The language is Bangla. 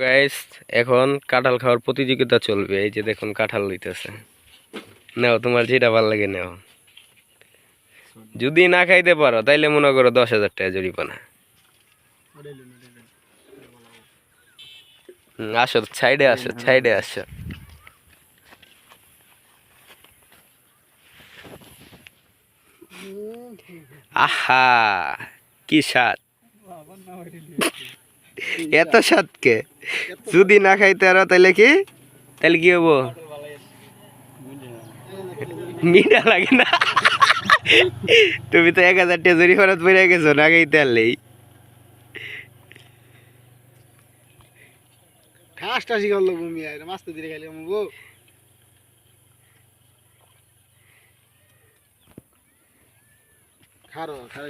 গাইস, এখন কাঁঠাল খাওয়ার প্রতিযোগিতা চলবে। এই যে দেখুন কাঁঠাল লইতেছে। নাও, তোমার যেটা ভালো লাগে নাও। যদি না খাইতে পারো তাইলে মনে করো 10,000 টাকা জরিমানা। আসো, সাইডে আসো, সাইডে আসো। আহা, কি স্বাদ! এত স্বাদ কে? যদি না খাইতে পারো তাইলে কি, তাহলে কি হবো? মিঠা লাগে না? তুমি তো 1,000 টাকা জরিমানা পড়ে গেছো না খাইতে পারলেই। ঠাসটা শিখালো ঘুমিয়ে মাছ তো দিয়ে খাইলে গো খারো খারো